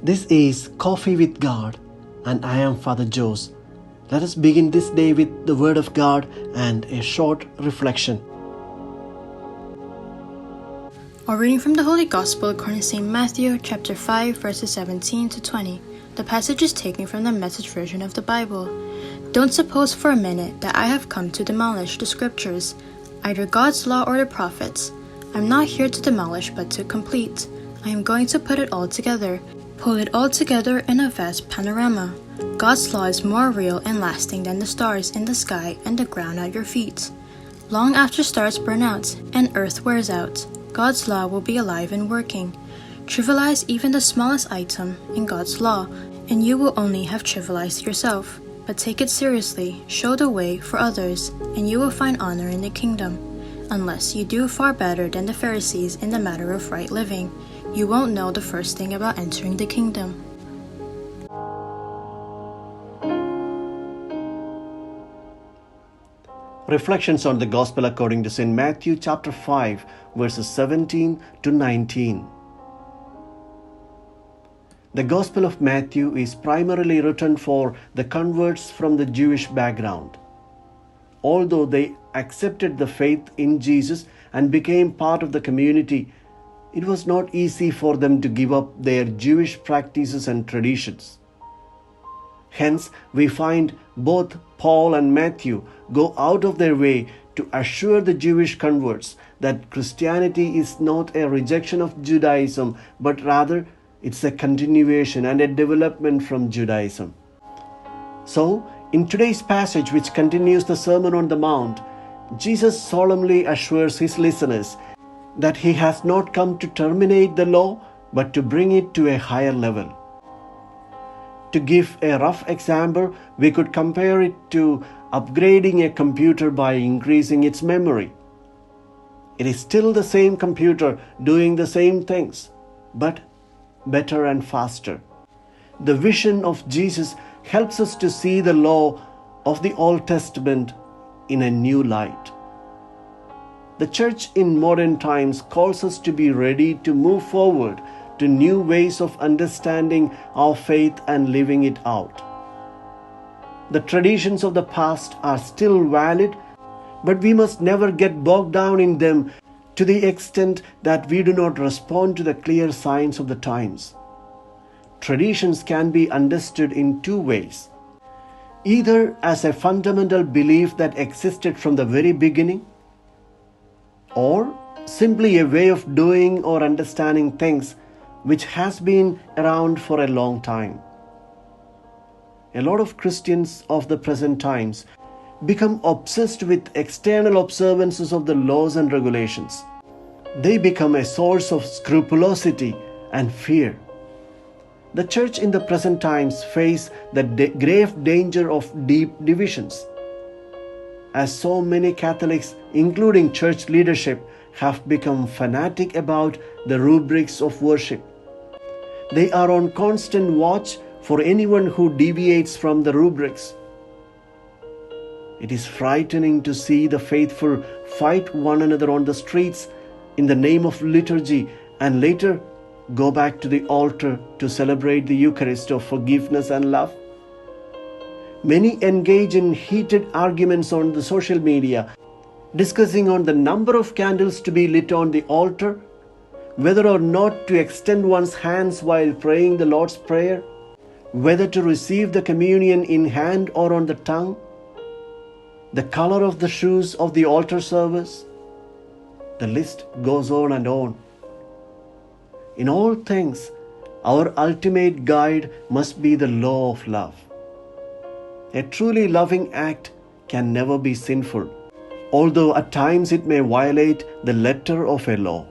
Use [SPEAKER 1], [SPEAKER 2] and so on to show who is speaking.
[SPEAKER 1] This is Coffee with God, and I am Father Jose. Let us begin this day with the Word of God and a short reflection.
[SPEAKER 2] A reading from the Holy Gospel according to St. Matthew, chapter 5, verses 17 to 20. The passage is taken from the Message version of the Bible. Don't suppose for a minute that I have come to demolish the Scriptures, either God's law or the prophets. I'm not here to demolish but to complete. I am going to put it all together, pull it all together in a vast panorama. God's law is more real and lasting than the stars in the sky and the ground at your feet. Long after stars burn out and earth wears out, God's law will be alive and working. Trivialize even the smallest item in God's law, and you will only have trivialized yourself. But take it seriously, show the way for others, and you will find honor in the kingdom. Unless you do far better than the Pharisees in the matter of right living, you won't know the first thing about entering the kingdom.
[SPEAKER 1] Reflections on the Gospel according to St. Matthew chapter 5, verses 17 to 19. The Gospel of Matthew is primarily written for the converts from the Jewish background. Although they accepted the faith in Jesus and became part of the community, it was not easy for them to give up their Jewish practices and traditions. Hence, we find both Paul and Matthew go out of their way to assure the Jewish converts that Christianity is not a rejection of Judaism, but rather it's a continuation and a development from Judaism. So, in today's passage, which continues the Sermon on the Mount, Jesus solemnly assures his listeners that he has not come to terminate the law, but to bring it to a higher level. To give a rough example, we could compare it to upgrading a computer by increasing its memory. It is still the same computer doing the same things, but better and faster. The vision of Jesus helps us to see the law of the Old Testament in a new light. The church in modern times calls us to be ready to move forward to new ways of understanding our faith and living it out. The traditions of the past are still valid, but we must never get bogged down in them to the extent that we do not respond to the clear signs of the times. Traditions can be understood in two ways: either as a fundamental belief that existed from the very beginning, or simply a way of doing or understanding things which has been around for a long time. A lot of Christians of the present times become obsessed with external observances of the laws and regulations. They become a source of scrupulosity and fear. The church in the present times face the grave danger of deep divisions, as so many Catholics, including church leadership, have become fanatic about the rubrics of worship. They are on constant watch for anyone who deviates from the rubrics. It is frightening to see the faithful fight one another on the streets in the name of liturgy and later go back to the altar to celebrate the Eucharist of forgiveness and love. Many engage in heated arguments on the social media, discussing on the number of candles to be lit on the altar, whether or not to extend one's hands while praying the Lord's Prayer, whether to receive the communion in hand or on the tongue, the color of the shoes of the altar servers. The list goes on and on. In all things, our ultimate guide must be the law of love. A truly loving act can never be sinful, although at times it may violate the letter of a law.